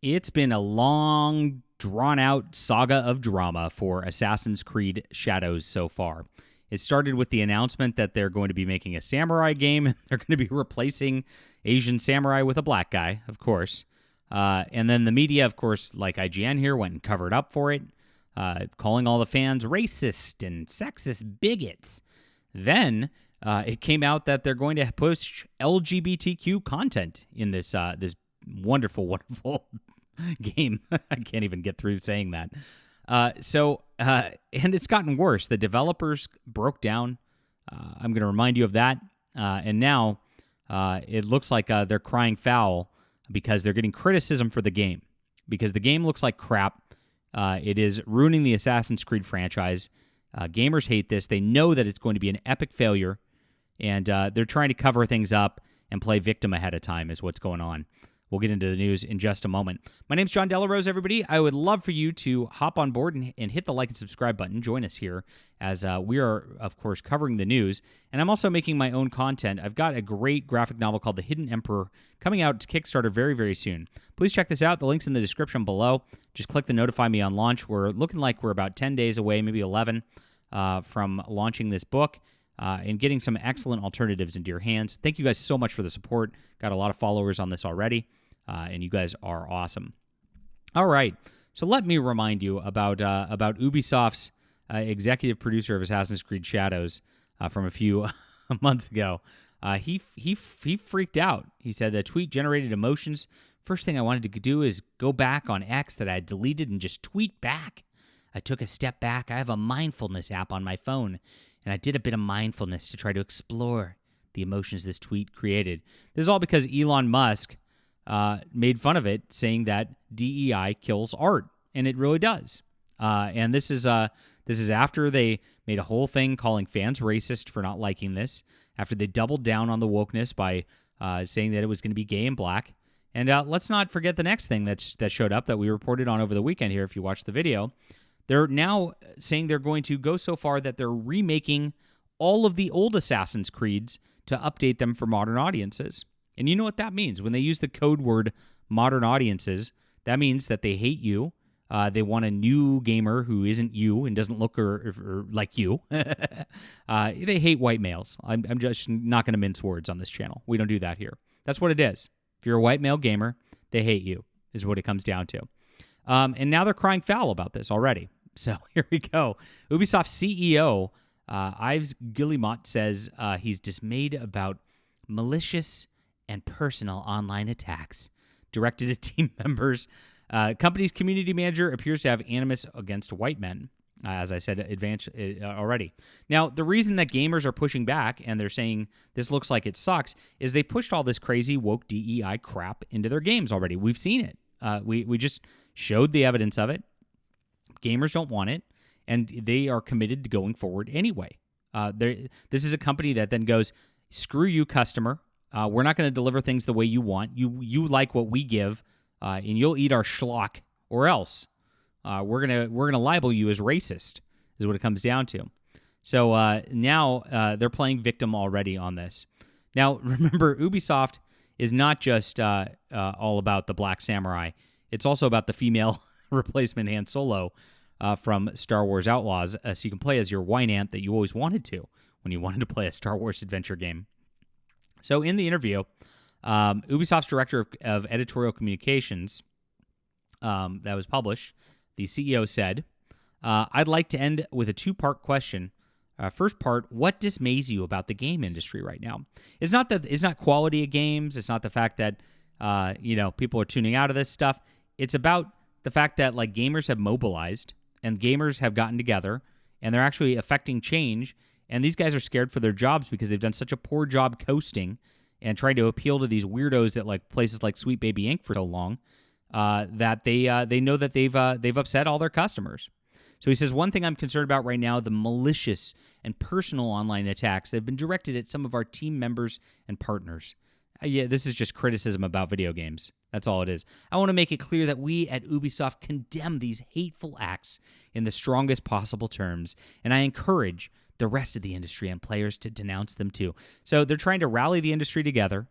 It's been a long, drawn-out saga of drama for Assassin's Creed Shadows so far. It started with the announcement that they're going to be making a samurai game. They're going to be replacing Asian samurai with a black guy, of course. And then the media, of course, like IGN here, went and covered up for it, calling all the fans racist and sexist bigots. Then it came out that they're going to push LGBTQ content in this wonderful, wonderful game. I can't even get through saying that. And it's gotten worse. The developers broke down. I'm going to remind you of that. And now it looks like they're crying foul because they're getting criticism for the game. Because the game looks like crap. It is ruining the Assassin's Creed franchise. Gamers hate this. They know that it's going to be an epic failure. And they're trying to cover things up and play victim ahead of time is what's going on. We'll get into the news in just a moment. My name's John Delarose, everybody. I would love for you to hop on board and hit the like and subscribe button. Join us here as we are, of course, covering the news. And I'm also making my own content. I've got a great graphic novel called The Hidden Emperor coming out to Kickstarter very, very soon. Please check this out. The link's in the description below. Just click the notify me on launch. We're looking like we're about 10 days away, maybe 11, from launching this book. And getting some excellent alternatives into your hands. Thank you guys so much for the support. Got a lot of followers on this already, and you guys are awesome. All right, so let me remind you about Ubisoft's executive producer of Assassin's Creed Shadows from a few months ago. He freaked out. He said the tweet generated emotions. First thing I wanted to do is go back on X that I had deleted and just tweet back. I took a step back. I have a mindfulness app on my phone. And I did a bit of mindfulness to try to explore the emotions this tweet created. This is all because Elon Musk made fun of it, saying that DEI kills art, and it really does. And this is after they made a whole thing calling fans racist for not liking this. After they doubled down on the wokeness by saying that it was going to be gay and black. And let's not forget the next thing that showed up that we reported on over the weekend here. If you watched the video. They're now saying they're going to go so far that they're remaking all of the old Assassin's Creeds to update them for modern audiences. And you know what that means. When they use the code word modern audiences, that means that they hate you. They want a new gamer who isn't you and doesn't look or like you. They hate white males. I'm just not going to mince words on this channel. We don't do that here. That's what it is. If you're a white male gamer, they hate you, is what it comes down to. And now they're crying foul about this already. So here we go. Ubisoft CEO Yves Guillemot says he's dismayed about malicious and personal online attacks directed at team members. Company's community manager appears to have animus against white men, as I said already. Now, the reason that gamers are pushing back and they're saying this looks like it sucks is they pushed all this crazy woke DEI crap into their games already. We've seen it. We just showed the evidence of it. Gamers don't want it, and they are committed to going forward anyway. This is a company that then goes, screw you, customer. We're not going to deliver things the way you want. You like what we give, and you'll eat our schlock, or else we're gonna libel you as racist. Is what it comes down to. So now they're playing victim already on this. Now remember, Ubisoft is not just all about the Black Samurai. It's also about the female replacement Han Solo from Star Wars Outlaws, so you can play as your wine aunt that you always wanted to when you wanted to play a Star Wars adventure game. So in the interview, Ubisoft's director of editorial communications that was published, the CEO said, I'd like to end with a two-part question. First part, what dismays you about the game industry right now? It's not quality of games. It's not the fact that people are tuning out of this stuff. It's about the fact that like gamers have mobilized and gamers have gotten together and they're actually affecting change. And these guys are scared for their jobs because they've done such a poor job coasting and trying to appeal to these weirdos at like places like Sweet Baby Inc. for so long that they know that they've upset all their customers. So he says, one thing I'm concerned about right now, the malicious and personal online attacks that have been directed at some of our team members and partners. Yeah, this is just criticism about video games. That's all it is. I want to make it clear that we at Ubisoft condemn these hateful acts in the strongest possible terms, and I encourage the rest of the industry and players to denounce them too. So they're trying to rally the industry together,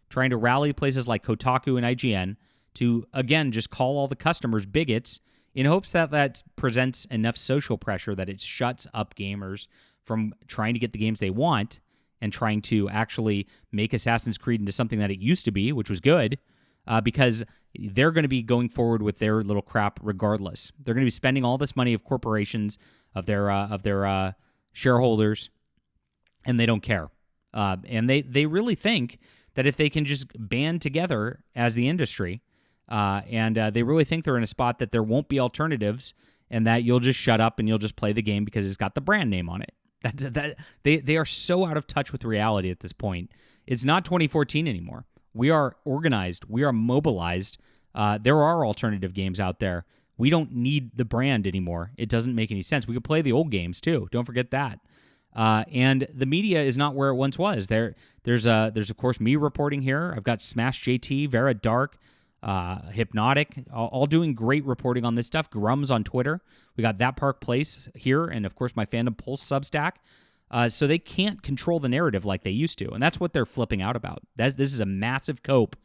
trying to rally places like Kotaku and IGN to, again, just call all the customers bigots in hopes that that presents enough social pressure that it shuts up gamers from trying to get the games they want and trying to actually make Assassin's Creed into something that it used to be, which was good, because they're going to be going forward with their little crap regardless. They're going to be spending all this money of corporations, of their shareholders, and they don't care. And they really think that if they can just band together as the industry, and they really think they're in a spot that there won't be alternatives, and that you'll just shut up and you'll just play the game because it's got the brand name on it. They are so out of touch with reality at this point. It's not 2014 anymore. We are organized. We are mobilized. There are alternative games out there. We don't need the brand anymore. It doesn't make any sense. We could play the old games too. Don't forget that. And the media is not where it once was. There's of course me reporting here. I've got Smash JT, Vera Dark, Hypnotic, all doing great reporting on this stuff. Grums on Twitter. We got That Park Place here, and of course my Fandom Pulse Substack. So they can't control the narrative like they used to, and that's what they're flipping out about. This is a massive cope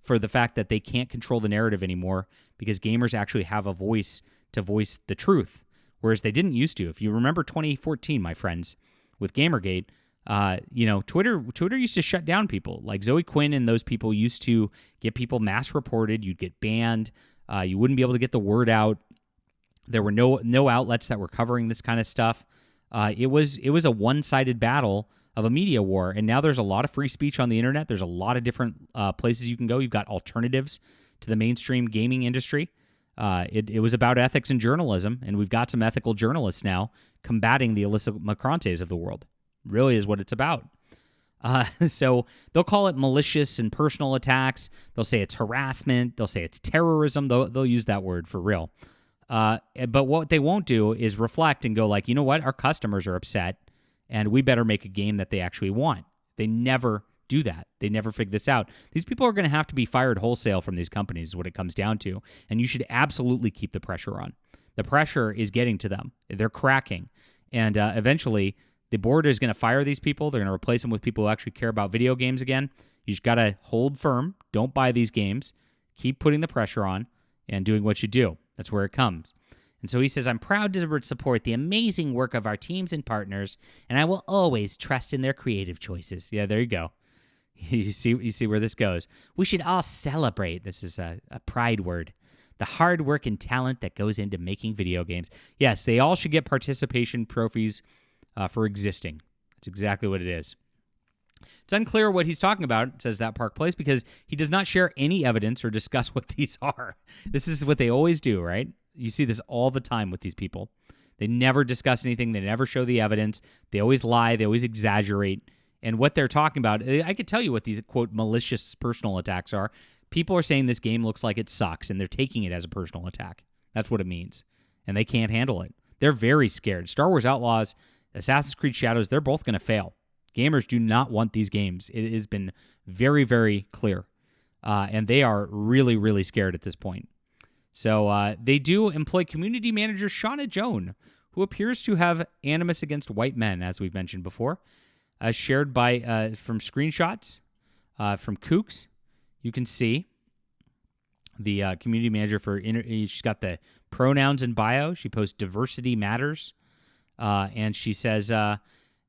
for the fact that they can't control the narrative anymore because gamers actually have a voice to voice the truth, whereas they didn't used to. If you remember 2014, my friends, with Gamergate, Twitter used to shut down people. Like Zoe Quinn and those people used to get people mass reported. You'd get banned. You wouldn't be able to get the word out. There were no outlets that were covering this kind of stuff. It was a one-sided battle of a media war, and now there's a lot of free speech on the internet. There's a lot of different places you can go. You've got alternatives to the mainstream gaming industry. It was about ethics and journalism, and we've got some ethical journalists now combating the Alyssa Macrantes of the world. Really is what it's about. So they'll call it malicious and personal attacks. They'll say it's harassment. They'll say it's terrorism. They'll use that word for real. But what they won't do is reflect and go like, you know what? Our customers are upset, and we better make a game that they actually want. They never do that. They never figure this out. These people are going to have to be fired wholesale from these companies is what it comes down to, and you should absolutely keep the pressure on. The pressure is getting to them. They're cracking, and eventually the board is going to fire these people. They're going to replace them with people who actually care about video games again. You just got to hold firm. Don't buy these games. Keep putting the pressure on and doing what you do. That's where it comes. And so he says, I'm proud to support the amazing work of our teams and partners, and I will always trust in their creative choices. Yeah, there you go. You see where this goes. We should all celebrate. This is a pride word. The hard work and talent that goes into making video games. Yes, they all should get participation trophies for existing. That's exactly what it is. It's unclear what he's talking about, says That Park Place, because he does not share any evidence or discuss what these are. This is what they always do, right? You see this all the time with these people. They never discuss anything. They never show the evidence. They always lie. They always exaggerate. And what they're talking about, I could tell you what these, quote, malicious personal attacks are. People are saying this game looks like it sucks, and they're taking it as a personal attack. That's what it means. And they can't handle it. They're very scared. Star Wars Outlaws, Assassin's Creed Shadows, they're both going to fail. Gamers do not want these games. It has been very, very clear. And they are really, really scared at this point. So they do employ community manager Shauna Joan, who appears to have animus against white men, as we've mentioned before. Shared by from screenshots from Kooks. You can see the community manager for... she's got the pronouns in bio. She posts diversity matters. And she says...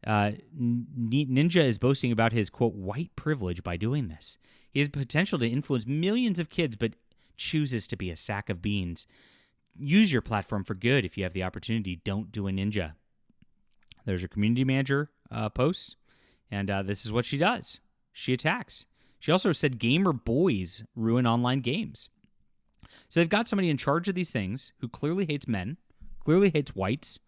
Ninja is boasting about his, quote, white privilege by doing this. He has potential to influence millions of kids, but chooses to be a sack of beans. Use your platform for good if you have the opportunity. Don't do a ninja. There's your community manager posts, and this is what she does. She attacks. She also said gamer boys ruin online games. So they've got somebody in charge of these things who clearly hates men, clearly hates whites,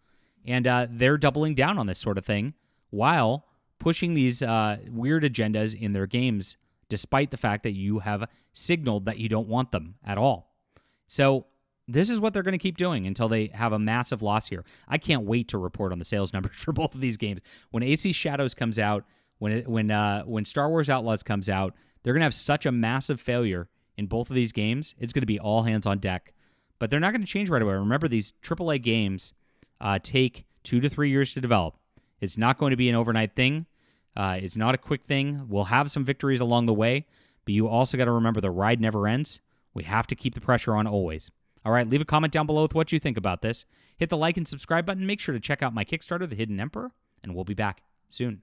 and they're doubling down on this sort of thing while pushing these weird agendas in their games, despite the fact that you have signaled that you don't want them at all. So this is what they're going to keep doing until they have a massive loss here. I can't wait to report on the sales numbers for both of these games. When AC Shadows comes out, when Star Wars Outlaws comes out, they're going to have such a massive failure in both of these games. It's going to be all hands on deck. But they're not going to change right away. Remember, these AAA games take 2 to 3 years to develop. It's not going to be an overnight thing. It's not a quick thing. We'll have some victories along the way, but you also got to remember the ride never ends. We have to keep the pressure on always. All right, leave a comment down below with what you think about this. Hit the like and subscribe button. Make sure to check out my Kickstarter, The Hidden Emperor, and we'll be back soon.